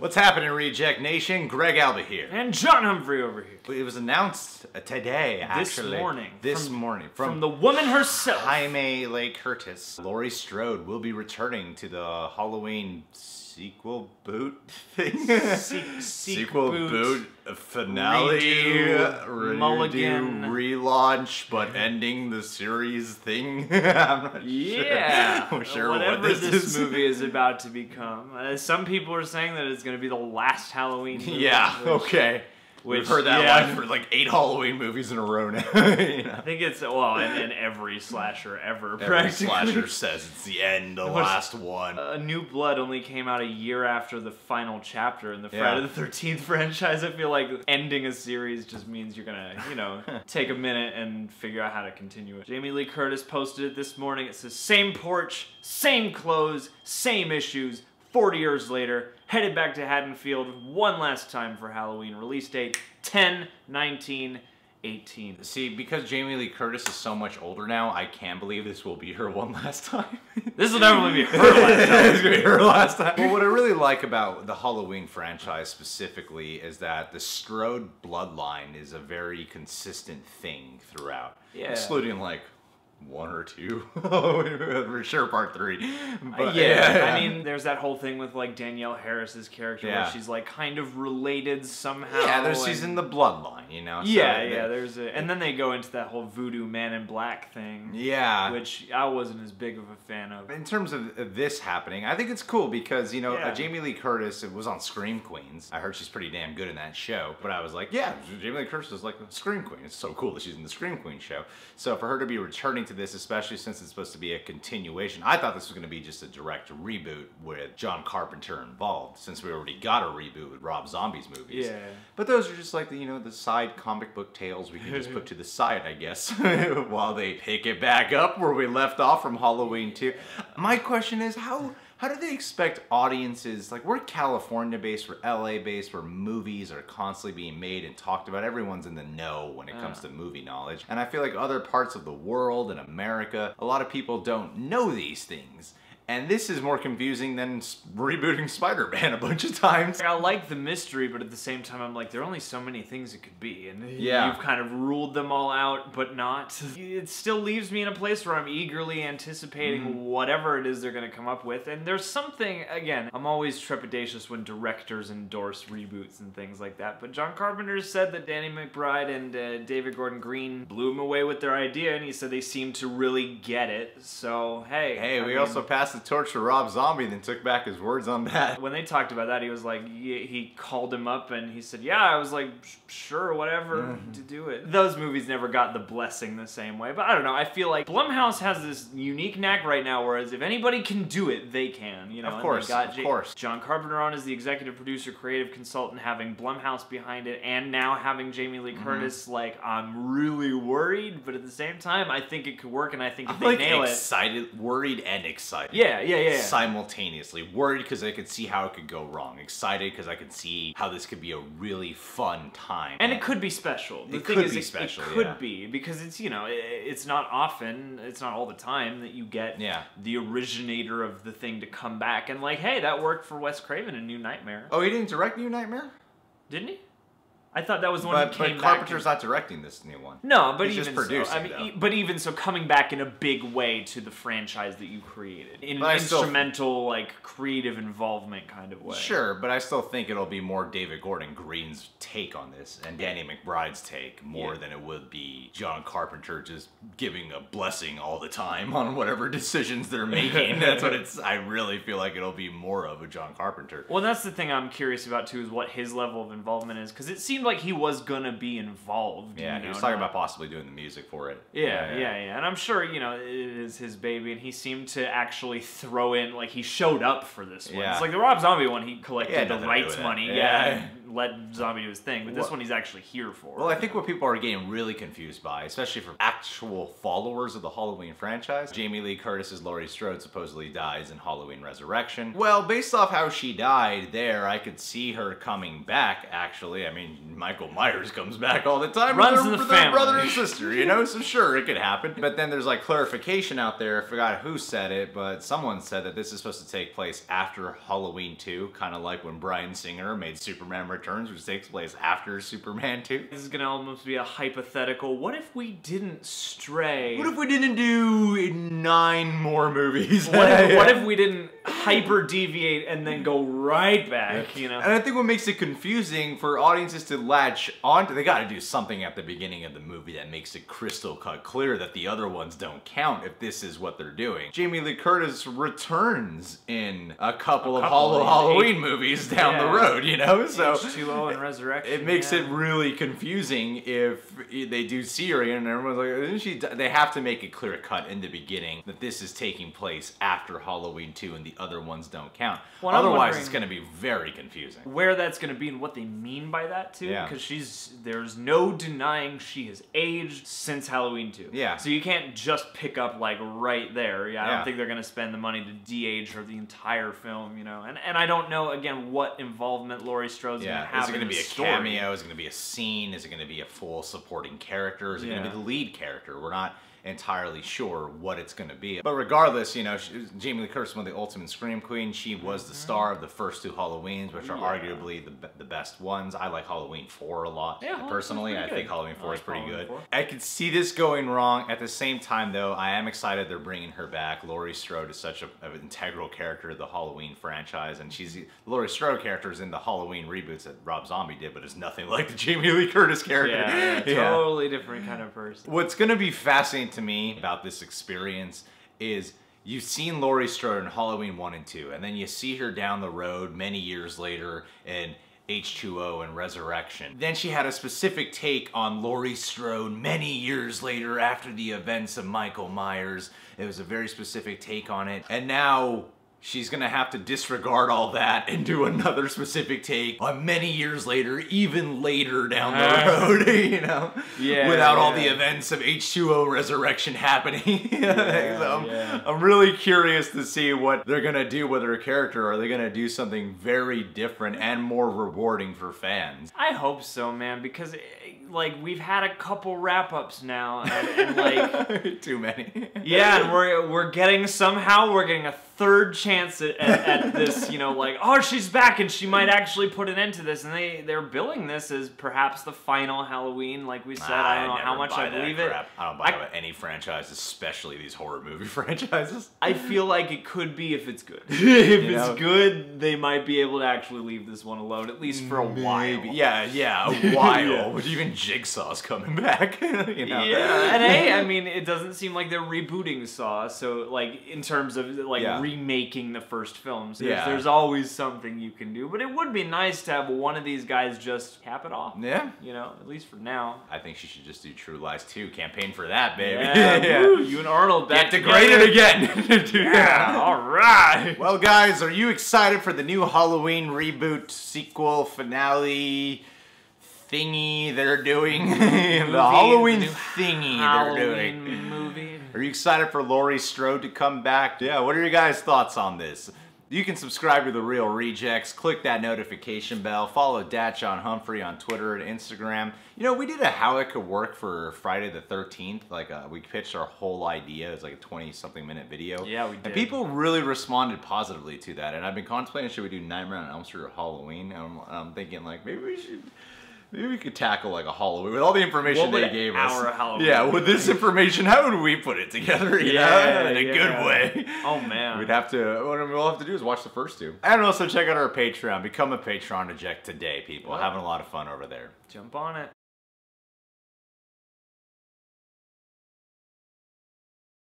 What's happening, Reject Nation? Greg Alba here. And John Humphrey over here. It was announced today, actually. This morning. From the woman herself. Jaime Lee Curtis. Laurie Strode will be returning to the Halloween sequel boot thing. Sequel boot finale. Mulligan. Relaunch, but ending the series thing. I'm not sure. I'm sure whatever what this movie is about to become. Some people are saying that it's going to be the last Halloween movie. Yeah, okay. We've heard that line for like 8 Halloween movies in a row now. You know? I think it's, well, and every slasher ever. Every slasher says it's the end, the last one. New Blood only came out a year after the final chapter in the Friday the 13th franchise. I feel like ending a series just means you're gonna, you know, take a minute and figure out how to continue it. Jamie Lee Curtis posted it this morning. It says, same porch, same clothes, same issues. 40 years later, headed back to Haddonfield one last time for Halloween. Release date 10/19/18. See, because Jamie Lee Curtis is so much older now, I can't believe this will be her one last time. This will definitely be her last time. It's gonna be her last time. Well, what I really like about the Halloween franchise specifically is that the Strode bloodline is a very consistent thing throughout. Yeah. Excluding like 1 or 2, for sure part 3. But, I mean, there's that whole thing with like Danielle Harris's character where she's like kind of related somehow. Yeah, she's in the bloodline, you know. So there's a, and then they go into that whole voodoo man in black thing. Yeah, which I wasn't as big of a fan of. In terms of this happening, I think it's cool because you know Jamie Lee Curtis was on Scream Queens. I heard she's pretty damn good in that show. But I was like, yeah, Jamie Lee Curtis is like a Scream Queen. It's so cool that she's in the Scream Queen show. So for her to be returning to this, especially since it's supposed to be a continuation. I thought this was going to be just a direct reboot with John Carpenter involved, since we already got a reboot with Rob Zombie's movies. Yeah. But those are just like the, you know, the side comic book tales we can just put to the side, I guess, while they pick it back up where we left off from Halloween 2. My question is, how do they expect audiences, like we're California-based, we're LA-based, where movies are constantly being made and talked about. Everyone's in the know when it comes to movie knowledge. And I feel like other parts of the world and America, a lot of people don't know these things. And this is more confusing than rebooting Spider-Man a bunch of times. I like the mystery, but at the same time, I'm like, there are only so many things it could be. And you've kind of ruled them all out, but not. It still leaves me in a place where I'm eagerly anticipating whatever it is they're going to come up with. And there's something, again, I'm always trepidatious when directors endorse reboots and things like that. But John Carpenter said that Danny McBride and David Gordon Green blew him away with their idea, and he said they seemed to really get it. So, hey. Hey, we also passed the torch to Rob Zombie, then took back his words on that. When they talked about that, he was like, he called him up and he said, yeah, I was like, sure, whatever, to do it. Those movies never got the blessing the same way, but I don't know, I feel like Blumhouse has this unique knack right now, whereas if anybody can do it, they can, you know. Of course. John Carpenter on as the executive producer, creative consultant, having Blumhouse behind it, and now having Jamie Lee Curtis, like, I'm really worried, but at the same time, I think it could work, and I think if they nail it. Worried and excited. Yeah. Simultaneously. Worried because I could see how it could go wrong. Excited because I could see how this could be a really fun time. And it could be special. The thing is, it could be, because it's, you know, it's not often, it's not all the time that you get the originator of the thing to come back. And like, hey, that worked for Wes Craven in New Nightmare. Oh, he didn't direct New Nightmare? Didn't he? I thought that was the one who came back. But Carpenter's not directing this new one. No, but he's even just producing, so, I mean, but even so, coming back in a big way to the franchise that you created, in an instrumental, like creative involvement kind of way. Sure, but I still think it'll be more David Gordon Green's take on this and Danny McBride's take more than it would be John Carpenter just giving a blessing all the time on whatever decisions they're making. That's what it's. I really feel like it'll be more of a John Carpenter. Well, that's the thing I'm curious about too, is what his level of involvement is, because it seemed like he was gonna be involved. Yeah, he was talking about possibly doing the music for it. Yeah. And I'm sure, you know, it is his baby, and he seemed to actually throw in, like, he showed up for this one. It's like the Rob Zombie one, he collected the rights money, let Zombie do his thing, but this one he's actually here for. Well, I think what people are getting really confused by, especially for actual followers of the Halloween franchise, Jamie Lee Curtis's Laurie Strode supposedly dies in Halloween Resurrection. Well, based off how she died there, I could see her coming back, actually. I mean, Michael Myers comes back all the time. Runs in the family. Their brother and sister, you know? So sure, it could happen. But then there's like clarification out there, I forgot who said it, but someone said that this is supposed to take place after Halloween 2, kind of like when Bryan Singer made Superman Returns, which takes place after Superman 2. This is gonna almost be a hypothetical. What if we didn't stray? What if we didn't do 9 more movies? What if we didn't hyper deviate and then go right back, you know? And I think what makes it confusing for audiences to latch onto, they gotta do something at the beginning of the movie that makes it crystal cut clear that the other ones don't count if this is what they're doing. Jamie Lee Curtis returns in a couple of Halloween movies down the road, you know? So H2O and Resurrection. It makes it really confusing if they do see her again and everyone's like, isn't she? They have to make it clear cut in the beginning that this is taking place after Halloween 2 and the other ones don't count. Well, otherwise, it's going to be very confusing. Where that's going to be and what they mean by that too, because there's no denying she has aged since Halloween 2. Yeah. So you can't just pick up like right there. I don't think they're going to spend the money to de-age her the entire film, you know. And I don't know again what involvement Laurie Strode's going to have. Is it going to be a story. cameo? Is it going to be a scene? Is it going to be a full supporting character? Is it going to be the lead character? We're not entirely sure what it's going to be. But regardless, you know, Jamie Lee Curtis was the ultimate scream queen. She was the star of the first 2 Halloweens, which are arguably the best ones. I like Halloween 4 a lot. Personally, I think Halloween 4 is pretty good. I could see this going wrong. At the same time, though, I am excited they're bringing her back. Laurie Strode is such an integral character to the Halloween franchise, and she's the Laurie Strode character is in the Halloween reboots that Rob Zombie did, but it's nothing like the Jamie Lee Curtis character. Totally different kind of person. What's going to be fascinating to me about this experience is you've seen Laurie Strode in Halloween 1 and 2, and then you see her down the road many years later in H2O and Resurrection. Then she had a specific take on Laurie Strode many years later after the events of Michael Myers. It was a very specific take on it. And now she's gonna have to disregard all that and do another specific take on many years later, even later down the road, you know? Without all the events of H2O Resurrection happening. I'm really curious to see what they're gonna do with her character. Are they gonna do something very different and more rewarding for fans? I hope so, man, because like we've had a couple wrap-ups now and like too many. And we're getting a third chance at this, you know, like, oh, she's back and she might actually put an end to this, and they're billing this as perhaps the final Halloween, like we said. I don't know how much I believe it. I don't buy any franchise, especially these horror movie franchises. I feel like it could be if it's good. If it's good, they might be able to actually leave this one alone, at least for a while. A while. Even Jigsaw's coming back. You know? And hey, I mean, it doesn't seem like they're rebooting Saw, so like in terms of like remaking the first film. So there's always something you can do, but it would be nice to have one of these guys just cap it off. You know, at least for now. I think she should just do True Lies 2. Campaign for that, baby. Woo, you and Arnold back together. Get degraded again. All right. Well, guys, are you excited for the new Halloween reboot, sequel, finale thingy they're doing? The Halloween thingy they're doing. Are you excited for Laurie Strode to come back? What are your guys' thoughts on this? You can subscribe to The Real Rejects, click that notification bell, follow John Humphrey on Twitter and Instagram. You know, we did a how it could work for Friday the 13th. Like, we pitched our whole idea. It was like a 20-something minute video. Yeah, we did. And people really responded positively to that. And I've been contemplating, should we do Nightmare on Elm Street or Halloween? And I'm thinking, like, maybe we could tackle like a Halloween with all the information they gave us. Halloween with this information, how would we put it together? You know, in a good way. Oh man, we'd have to. What we'll have to do is watch the first 2, and also check out our Patreon. Become a Patreon today, people. Having a lot of fun over there. Jump on it.